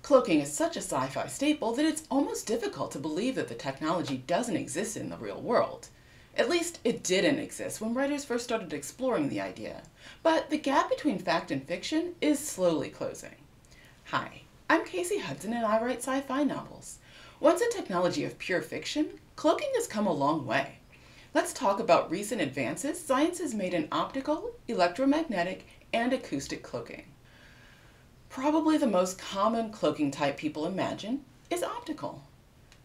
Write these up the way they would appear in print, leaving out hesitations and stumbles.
Cloaking is such a sci-fi staple that it's almost difficult to believe that the technology doesn't exist in the real world. At least it didn't exist when writers first started exploring the idea, but the gap between fact and fiction is slowly closing. Hi, I'm Casey Hudson and I write sci-fi novels. Once a technology of pure fiction, cloaking has come a long way. Let's talk about recent advances science has made in optical, electromagnetic, and acoustic cloaking. Probably the most common cloaking type people imagine is optical.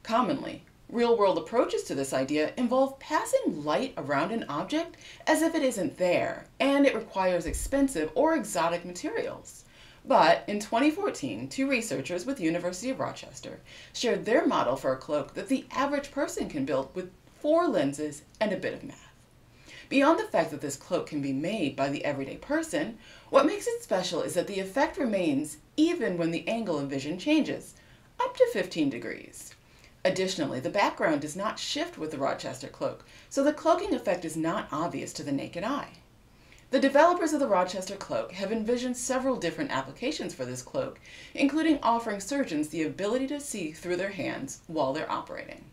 Commonly, real-world approaches to this idea involve passing light around an object as if it isn't there, and it requires expensive or exotic materials. But in 2014, two researchers with University of Rochester shared their model for a cloak that the average person can build with 4 lenses and a bit of math. Beyond the fact that this cloak can be made by the everyday person, what makes it special is that the effect remains even when the angle of vision changes, up to 15 degrees. Additionally, the background does not shift with the Rochester cloak, so the cloaking effect is not obvious to the naked eye. The developers of the Rochester cloak have envisioned several different applications for this cloak, including offering surgeons the ability to see through their hands while they're operating.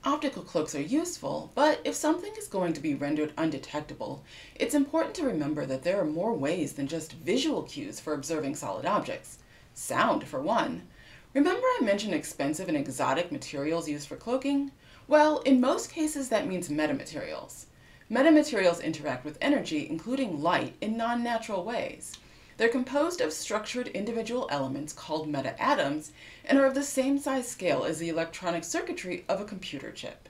Optical cloaks are useful, but if something is going to be rendered undetectable, it's important to remember that there are more ways than just visual cues for observing solid objects. Sound, for one. Remember I mentioned expensive and exotic materials used for cloaking? Well, in most cases that means metamaterials. Metamaterials interact with energy, including light, in non-natural ways. They're composed of structured individual elements called meta-atoms and are of the same size scale as the electronic circuitry of a computer chip.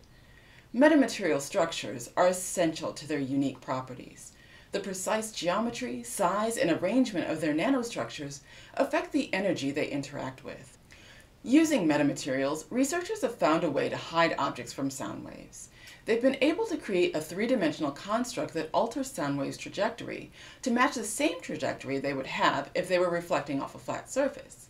Metamaterial structures are essential to their unique properties. The precise geometry, size, and arrangement of their nanostructures affect the energy they interact with. Using metamaterials, researchers have found a way to hide objects from sound waves. They've been able to create a 3-dimensional construct that alters sound waves' trajectory to match the same trajectory they would have if they were reflecting off a flat surface.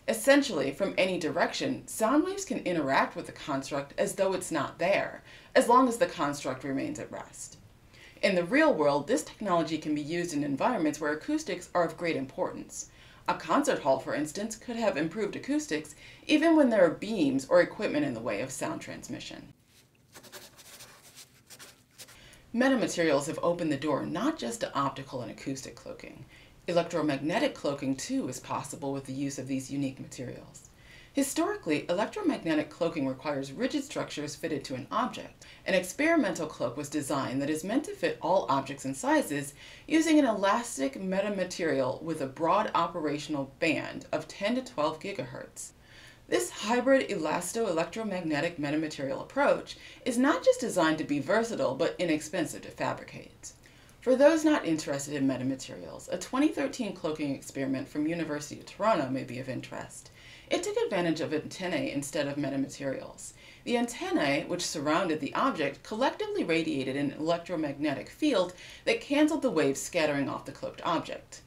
Essentially, from any direction, sound waves can interact with the construct as though it's not there, as long as the construct remains at rest. In the real world, this technology can be used in environments where acoustics are of great importance. A concert hall, for instance, could have improved acoustics even when there are beams or equipment in the way of sound transmission. Metamaterials have opened the door not just to optical and acoustic cloaking. Electromagnetic cloaking, too, is possible with the use of these unique materials. Historically, electromagnetic cloaking requires rigid structures fitted to an object. An experimental cloak was designed that is meant to fit all objects and sizes using an elastic metamaterial with a broad operational band of 10 to 12 gigahertz. This hybrid elasto-electromagnetic metamaterial approach is not just designed to be versatile but inexpensive to fabricate. For those not interested in metamaterials, a 2013 cloaking experiment from University of Toronto may be of interest. It took advantage of antennae instead of metamaterials. The antennae, which surrounded the object, collectively radiated an electromagnetic field that canceled the waves scattering off the cloaked object.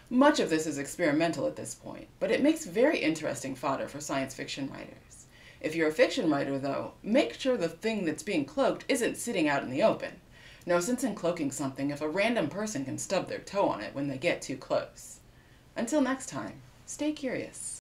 Much of this is experimental at this point, but it makes very interesting fodder for science fiction writers. If you're a fiction writer, though, make sure the thing that's being cloaked isn't sitting out in the open. No sense in cloaking something if a random person can stub their toe on it when they get too close. Until next time, stay curious.